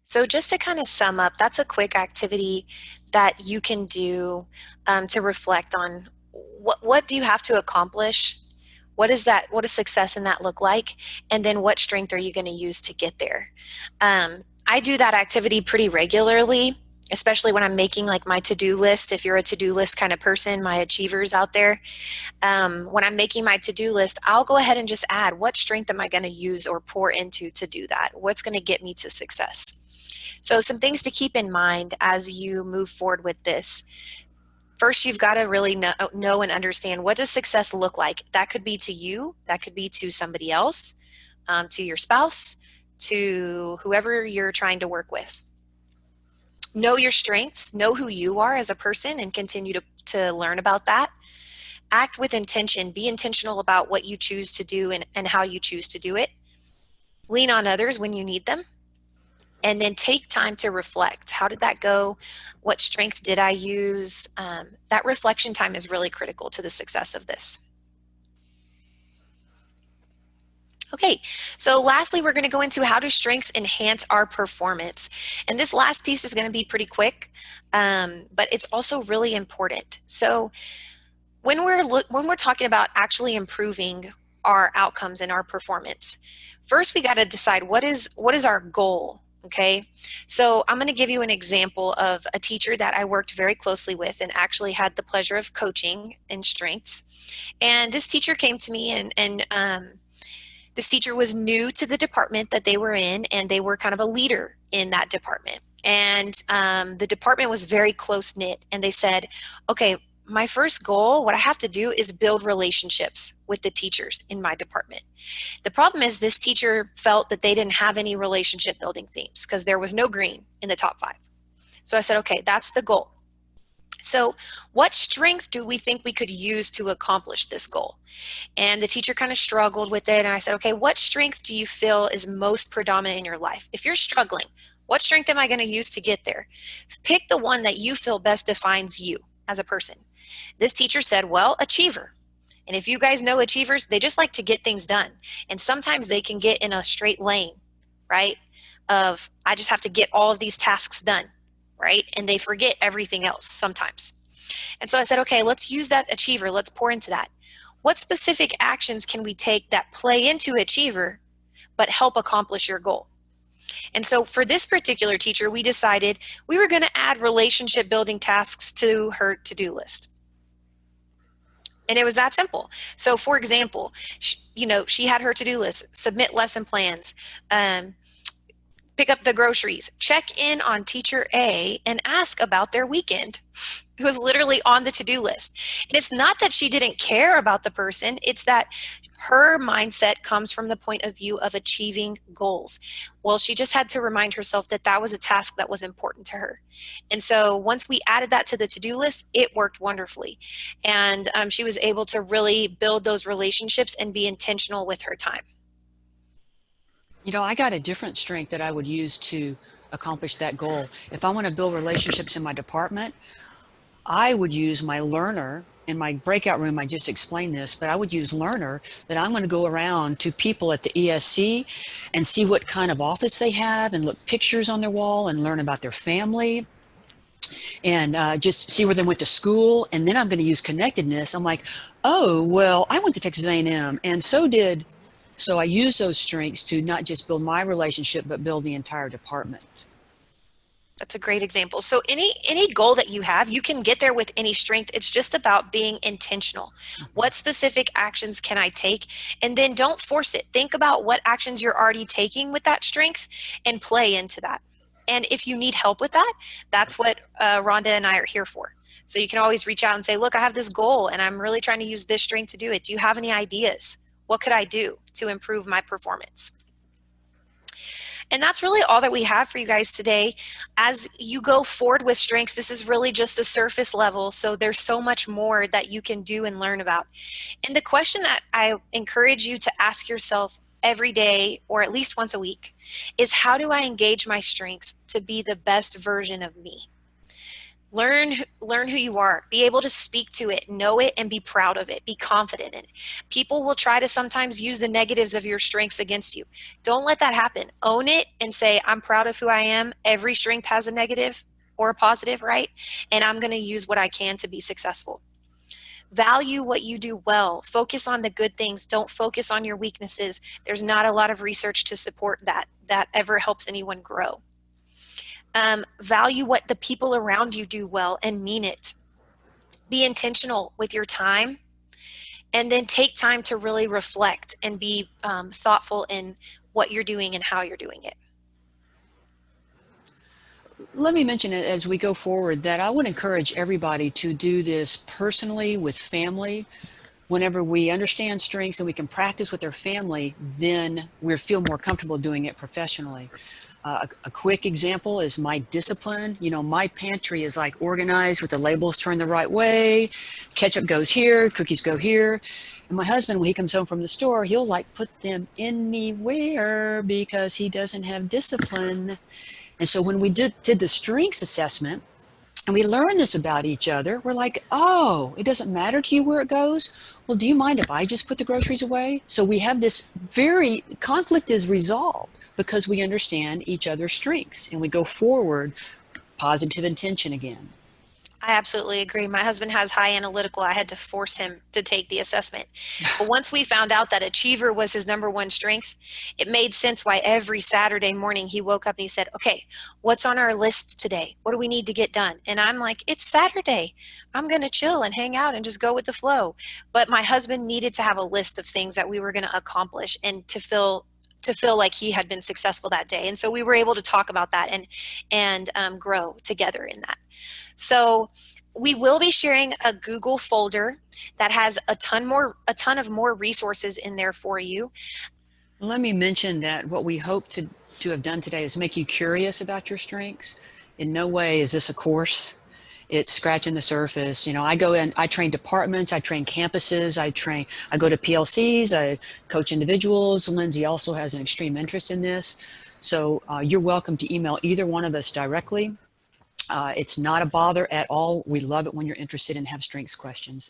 So just to kind of sum up, that's a quick activity that you can do to reflect on what do you have to accomplish? What is that? What does success in that look like? And then what strength are you going to use to get there? I do that activity pretty regularly, especially when I'm making like my to-do list. If you're a to-do list kind of person, my achievers out there, when I'm making my to-do list, I'll go ahead and just add what strength am I going to use or pour into to do that? What's going to get me to success? So some things to keep in mind as you move forward with this. First, you've got to really know and understand, what does success look like? That could be to you, that could be to somebody else, to your spouse, to whoever you're trying to work with. Know your strengths, know who you are as a person, and continue to learn about that. Act with intention, be intentional about what you choose to do and how you choose to do it. Lean on others when you need them. And then take time to reflect. How did that go? What strength did I use? That reflection time is really critical to the success of this. Okay, so lastly, we're going to go into how do strengths enhance our performance. And this last piece is going to be pretty quick, but it's also really important. So when we're talking about actually improving our outcomes and our performance, first we got to decide what is our goal. Okay, so I'm going to give you an example of a teacher that I worked very closely with and actually had the pleasure of coaching in strengths. And this teacher came to me, and this teacher was new to the department that they were in, and they were kind of a leader in that department. And the department was very close knit, and they said, okay, my first goal, what I have to do is build relationships with the teachers in my department. The problem is this teacher felt that they didn't have any relationship building themes because there was no green in the top 5. So I said, okay, that's the goal. So what strength do we think we could use to accomplish this goal? And the teacher kind of struggled with it. And I said, okay, what strength do you feel is most predominant in your life? If you're struggling, what strength am I going to use to get there? Pick the one that you feel best defines you as a person. This teacher said, well, achiever. And if you guys know achievers, they just like to get things done. And sometimes they can get in a straight lane, right? Of, I just have to get all of these tasks done, right? And they forget everything else sometimes. And so I said, okay, let's use that achiever. Let's pour into that. What specific actions can we take that play into achiever but help accomplish your goal? And so for this particular teacher, we decided we were going to add relationship building tasks to her to-do list. And it was that simple. So for example, she had her to-do list: submit lesson plans, pick up the groceries, check in on teacher A and ask about their weekend. It was literally on the to-do list. And it's not that she didn't care about the person, it's that her mindset comes from the point of view of achieving goals. Well, she just had to remind herself that that was a task that was important to her. And so once we added that to the to-do list, it worked wonderfully. And she was able to really build those relationships and be intentional with her time. You know, I got a different strength that I would use to accomplish that goal. If I want to build relationships in my department, I would use my learner. In my breakout room, I just explained this, but I would use learner, that I'm going to go around to people at the ESC and see what kind of office they have and look pictures on their wall and learn about their family and just see where they went to school. And then I'm going to use connectedness. I'm like, oh, well, I went to Texas A&M, and so I use those strengths to not just build my relationship, but build the entire department. That's a great example. So any goal that you have, you can get there with any strength. It's just about being intentional. What specific actions can I take? And then don't force it. Think about what actions you're already taking with that strength and play into that. And if you need help with that, that's what Rhonda and I are here for. So you can always reach out and say, look, I have this goal and I'm really trying to use this strength to do it. Do you have any ideas? What could I do to improve my performance? And that's really all that we have for you guys today. As you go forward with strengths, this is really just the surface level. So there's so much more that you can do and learn about. And the question that I encourage you to ask yourself every day, or at least once a week, is how do I engage my strengths to be the best version of me? Learn who you are. Be able to speak to it, know it, and be proud of it. Be confident in it. People will try to sometimes use the negatives of your strengths against you. Don't let that happen. Own it and say, I'm proud of who I am. Every strength has a negative or a positive, right? And I'm going to use what I can to be successful. Value what you do well. Focus on the good things. Don't focus on your weaknesses. There's not a lot of research to support that ever helps anyone grow. Value what the people around you do well and mean it. Be intentional with your time, and then take time to really reflect and be thoughtful in what you're doing and how you're doing it. Let me mention it as we go forward that I would encourage everybody to do this personally with family. Whenever we understand strengths and we can practice with their family, then we feel more comfortable doing it professionally. A quick example is my discipline. You know, my pantry is like organized with the labels turned the right way. Ketchup goes here, cookies go here. And my husband, when he comes home from the store, he'll like put them anywhere because he doesn't have discipline. And so when we did the strengths assessment and we learned this about each other, we're like, oh, it doesn't matter to you where it goes? Well, do you mind if I just put the groceries away? So we have this conflict is resolved because we understand each other's strengths and we go forward positive intention again. I absolutely agree. My husband has high analytical. I had to force him to take the assessment. But once we found out that achiever was his number one strength, it made sense why every Saturday morning he woke up and he said, okay, what's on our list today? What do we need to get done? And I'm like, it's Saturday. I'm going to chill and hang out and just go with the flow. But my husband needed to have a list of things that we were going to accomplish and to feel like he had been successful that day. And so we were able to talk about that and grow together in that. So we will be sharing a Google folder that has a ton of more resources in there for you. Let me mention that what we hope to have done today is make you curious about your strengths. In no way is this a course. It's scratching the surface. You know, I go in, I train departments, I train campuses, I go to PLCs, I coach individuals. Lindsay also has an extreme interest in this. So you're welcome to email either one of us directly. It's not a bother at all. We love it when you're interested and have strengths questions.